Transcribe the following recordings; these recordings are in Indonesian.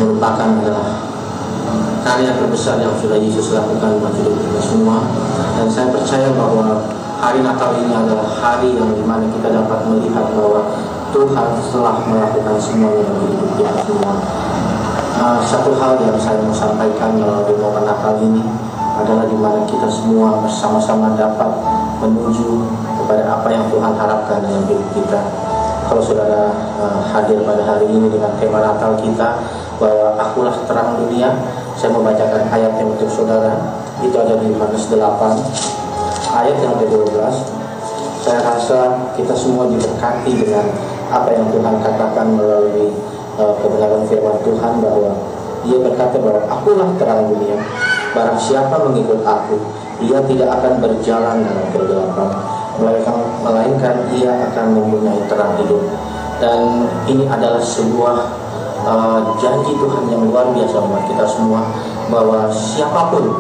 merupakan adalah karya terbesar yang sudah Yesus lakukan buat hidup kita semua. Dan saya percaya bahwa hari Natal ini adalah hari yang dimana kita dapat melihat bahwa Tuhan telah melakukan semuanya dalam hidup kita semua. Satu hal yang saya mau sampaikan melalui momen Natal ini adalah dimana kita semua bersama-sama dapat menuju kepada apa yang Tuhan harapkan dalam hidup kita. Kalau saudara hadir pada hari ini dengan tema Natal kita bahwa akulah terang dunia, saya membacakan ayatnya untuk saudara. Itu ada di Yohanes 8 ayat yang ke-12. Saya rasa kita semua diberkati dengan apa yang Tuhan katakan melalui kebenaran firman Tuhan, bahwa Dia berkata bahwa akulah terang dunia, barang siapa mengikut aku, ia tidak akan berjalan dalam kegelapan, melainkan ia akan mempunyai terang hidup. Dan ini adalah sebuah janji Tuhan yang luar biasa buat kita semua, bahwa siapapun,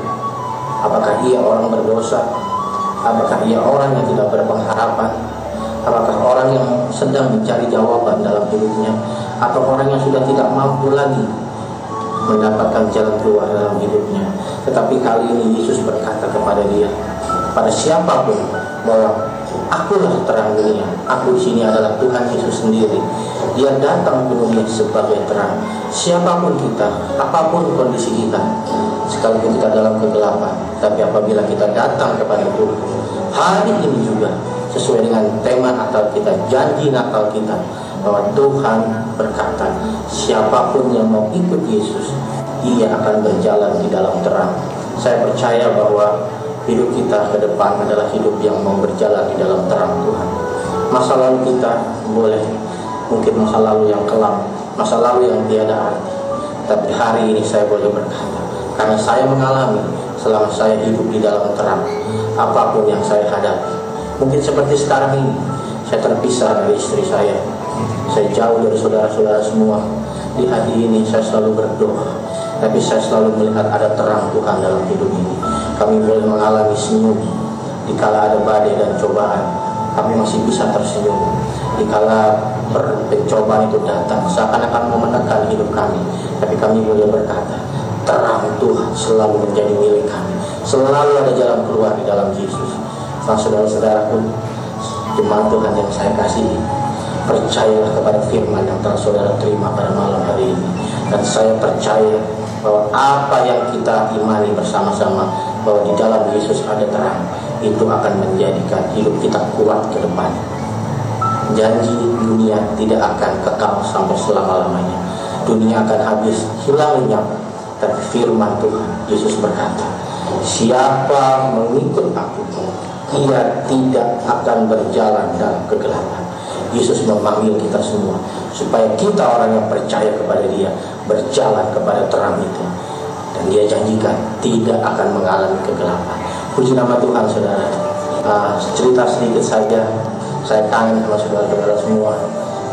apakah ia orang berdosa, apakah ia orang yang tidak berpengharapan, apakah orang yang sedang mencari jawaban dalam hidupnya, atau orang yang sudah tidak mampu lagi mendapatkan jalan keluar dalam hidupnya, tetapi kali ini Yesus berkata kepada dia, pada siapapun, bahwa akulah terang dunia. Aku di sini adalah Tuhan Yesus sendiri. Dia datang ke dunia sebagai terang. Siapapun kita, apapun kondisi kita, sekalipun kita dalam kegelapan, tapi apabila kita datang kepada Tuhan, hari ini juga sesuai dengan tema Natal kita, janji Natal kita, bahwa Tuhan berkata, siapapun yang mau ikut Yesus, ia akan berjalan di dalam terang. Saya percaya bahwa hidup kita ke depan adalah hidup yang mau berjalan di dalam terang Tuhan. Masa lalu kita boleh mungkin masa lalu yang kelam, masa lalu yang tiada arti, tapi hari ini saya boleh berkata, karena saya mengalami selama saya hidup di dalam terang, apapun yang saya hadapi, mungkin seperti sekarang ini, saya terpisah dari istri saya jauh dari saudara-saudara semua. Di hati ini saya selalu berdoa, tapi saya selalu melihat ada terang Tuhan dalam hidup ini. Kami boleh mengalami senyum dikala ada badai dan cobaan, kami masih bisa tersenyum. Dikala pencobaan itu datang seakan-akan mau menekan hidup kami, tapi kami boleh berkata, terang Tuhan selalu menjadi milik kami. Selalu ada jalan keluar di dalam Yesus. Nah, saudara-saudaraku, jemaat Tuhan yang saya kasihi, percayalah kepada firman yang telah saudara terima pada malam hari ini. Dan saya percaya bahwa apa yang kita imani bersama-sama, bahwa di dalam Yesus ada terang, itu akan menjadikan hidup kita kuat ke depan. Janji dunia tidak akan kekal sampai selama-lamanya. Dunia akan habis, hilang lenyap. Tapi firman Tuhan, Yesus berkata, siapa mengikut aku, ia tidak akan berjalan dalam kegelapan. Yesus memanggil kita semua supaya kita orang yang percaya kepada Dia berjalan kepada terang itu, dan Dia janjikan tidak akan mengalami kegelapan. Puji nama Tuhan, saudara. Cerita sedikit saja, saya kangen sama saudara-saudara semua.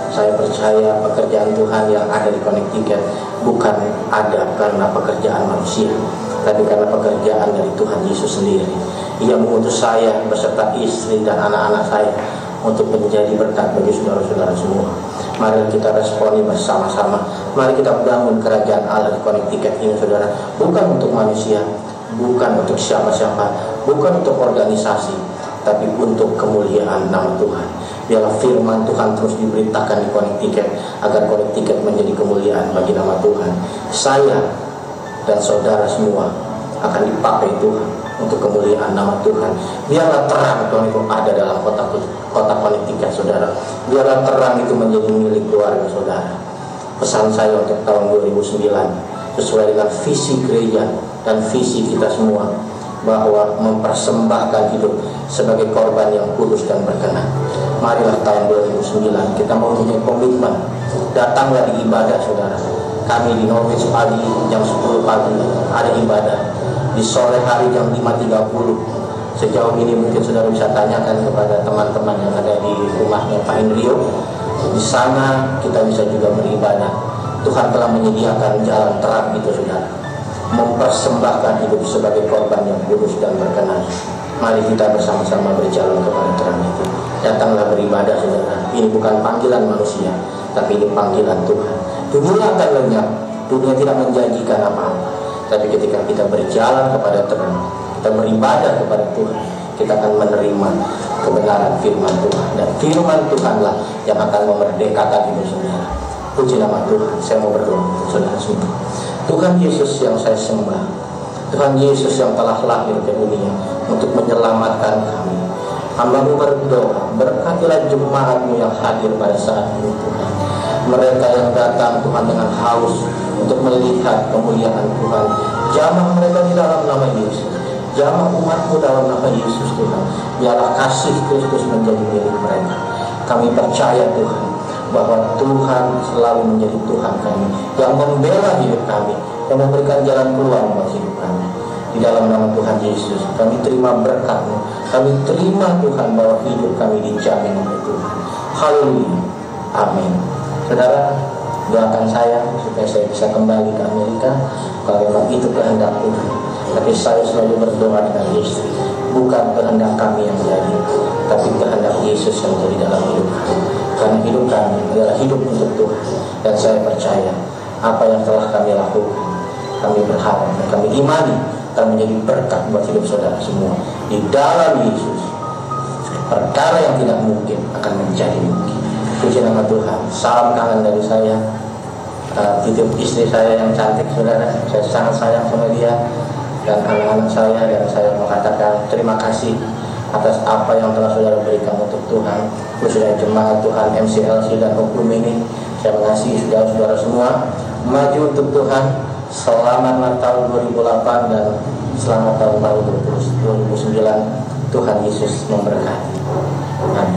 Saya percaya pekerjaan Tuhan yang ada di Connecticut bukan ada karena pekerjaan manusia, tapi karena pekerjaan dari Tuhan Yesus sendiri. Ia mengutus saya beserta istri dan anak-anak saya untuk menjadi berkat bagi saudara-saudara semua. Mari kita responi bersama-sama. Mari kita bangun kerajaan Allah di Connecticut ini, saudara. Bukan untuk manusia, bukan untuk siapa-siapa, bukan untuk organisasi, tapi untuk kemuliaan nama Tuhan. Biarlah firman Tuhan terus diberitakan di Connecticut, agar Connecticut menjadi kemuliaan bagi nama Tuhan. Saya dan saudara semua akan dipakai Tuhan untuk kemuliaan nama Tuhan. Biarlah terang Tuhan itu ada dalam kota Connecticut, saudara. Biarlah terang itu menjadi milik keluarga saudara. Pesan saya untuk tahun 2009, sesuai dengan visi gereja dan visi kita semua, bahwa mempersembahkan hidup sebagai korban yang kudus dan berkenan. Marilah tahun 2009 kita mempunyai komitmen. Datanglah di ibadah, saudara. Kami di Norwich pagi jam 10 pagi ada ibadah. Di sore hari jam 5.30. Sejauh ini mungkin saudara bisa tanyakan kepada teman-teman yang ada di rumahnya Pak Indrio. Di sana kita bisa juga beribadah. Tuhan telah menyediakan jalan terang itu, saudara. Mempersembahkan hidup sebagai korban yang kudus dan berkenan. Mari kita bersama-sama berjalan kepada terang itu. Datanglah beribadah, saudara. Ini bukan panggilan manusia, tapi ini panggilan Tuhan. Dunia akan lenyap, dunia tidak menjanjikan apa-apa. Tapi ketika kita berjalan kepada terang, kita beribadah kepada Tuhan, kita akan menerima kebenaran firman Tuhan. Dan firman Tuhanlah yang akan memerdekakan hidup saudara. Puji nama Tuhan. Saya mau berdoa untuk saudara semua. Tuhan Yesus yang saya sembah, Tuhan Yesus yang telah lahir ke dunia untuk menyelamatkan kami, hamba-Mu berdoa, berkatilah jemaat-Mu yang hadir pada saat ini Tuhan. Mereka yang datang Tuhan dengan haus untuk melihat kemuliaan Tuhan. Jamah mereka di dalam nama Yesus, jamah umat-Mu dalam nama Yesus Tuhan. Biarlah kasih Kristus menjadi milik mereka. Kami percaya Tuhan bahwa Tuhan selalu menjadi Tuhan kami, yang membela hidup kami, yang memberikan jalan keluar buat hidup kami. Di dalam nama Tuhan Yesus, kami terima berkat-Mu. Kami terima Tuhan bahwa hidup kami dijamin oleh Tuhan. Haleluya. Amin. Saudara, doakan saya supaya saya bisa kembali ke Amerika kalau memang itu kehendak Tuhan. Tapi saya selalu berdoa dengan istri, bukan kehendak kami yang jadi, tapi kehendak Yesus yang jadi dalam hidup kami. Karena hidup kami adalah hidup untuk Tuhan. Dan saya percaya apa yang telah kami lakukan, kami berharap dan kami imani akan menjadi berkat buat hidup saudara semua. Di dalam Yesus, perkara yang tidak mungkin akan menjadi mungkin. Puji nama Tuhan. Salam kangen dari saya, titip istri saya yang cantik saudara. Saya sangat sayang sama dia dan anak-anak saya. Dan saya mengatakan terima kasih atas apa yang telah saudara berikan untuk Tuhan, khususnya jemaat Tuhan MCLC dan Hukum ini. Saya mengasihi saudara-saudara semua. Maju untuk Tuhan. Selamat Natal 2008 dan selamat tahun baru 2009. Tuhan Yesus memberkati. Amin.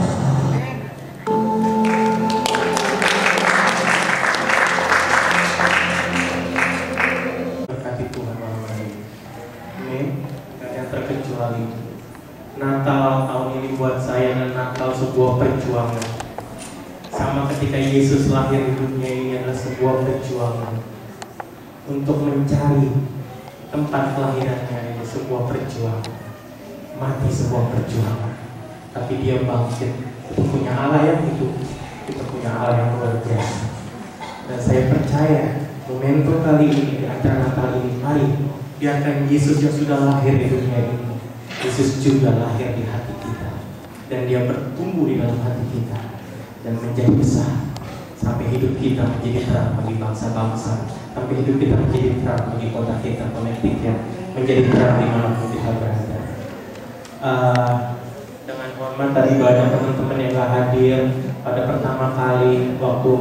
Berkati Tuhan malam hari. Amin. Tidak ada yang terkecuali. Natal tahun ini buat saya dan Natal sebuah perjuangan. Sama ketika Yesus lahir di dunia ini adalah sebuah perjuangan. Untuk mencari tempat kelahirannya ini sebuah perjuangan. Mati sebuah perjuangan. Tapi dia bangkit. Kita punya Allah yang hidup. Kita punya Allah yang luar biasa. Dan saya percaya momentum kali ini di acara Natal ini, mari biarkan Yesus yang sudah lahir di dunia ini, Yesus juga lahir di hati kita. Dan dia bertumbuh di dalam hati kita dan menjadi besar sampai hidup kita menjadi terang bagi bangsa-bangsa, sampai hidup kita menjadi terang bagi kota kita, Connecticut, menjadi terang dimanapun kita berada. Dengan hormat tadi banyak teman-teman yang gak hadir pada pertama kali waktu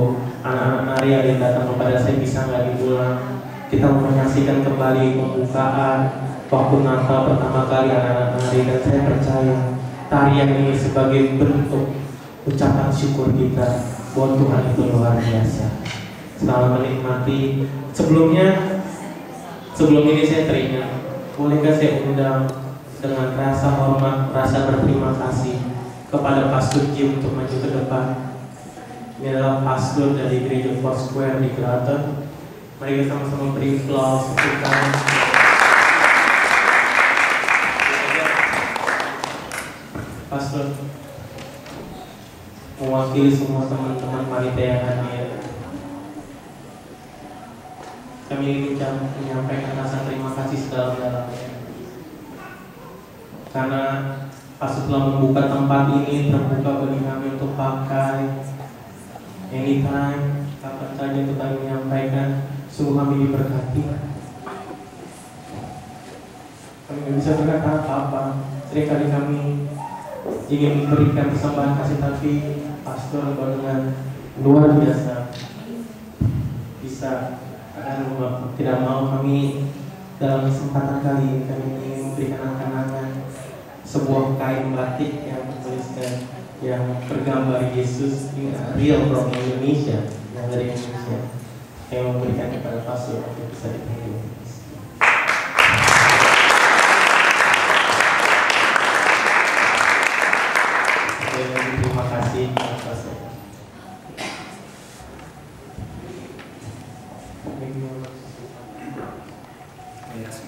anak-anak Maria yang datang kepada saya bisa nggak diulang. Kita menyaksikan kembali pembukaan waktu Natal pertama kali anak-anak Maria, dan saya percaya tarian ini sebagai bentuk ucapan syukur kita bahwa Tuhan itu luar biasa. Selamat menikmati. Sebelum ini saya teringat, bolehkah saya undang dengan rasa hormat, rasa berterima kasih kepada Pastor Jim untuk maju ke depan. Ini adalah pastor dari gereja Foursquare di Kraton. Mari kita sama-sama beri aplaus untuk kami. Pastor mewakili semua teman-teman wanita yang hadir. Kami ingin menyampaikan rasa terima kasih sedalam-dalamnya karena Pastor telah membuka tempat ini, terbuka bagi kami untuk pakai anytime, kapan saja untuk kami menyampaikan. Sungguh kami diberkati. Kami tidak bisa berkata apa-apa. Seringkali kami ingin memberikan persembahan kasih, tapi Pastor dengan luar biasa bisa tidak mau kami dalam kesempatan kali ini kami ingin memberikan angan-angan sebuah kain batik yang bertuliskan yang bergambar Yesus real from Indonesia, yang dari Indonesia, yang memberikan kepada Pastor untuk bisa dipakai. Terima kasih atas Yes.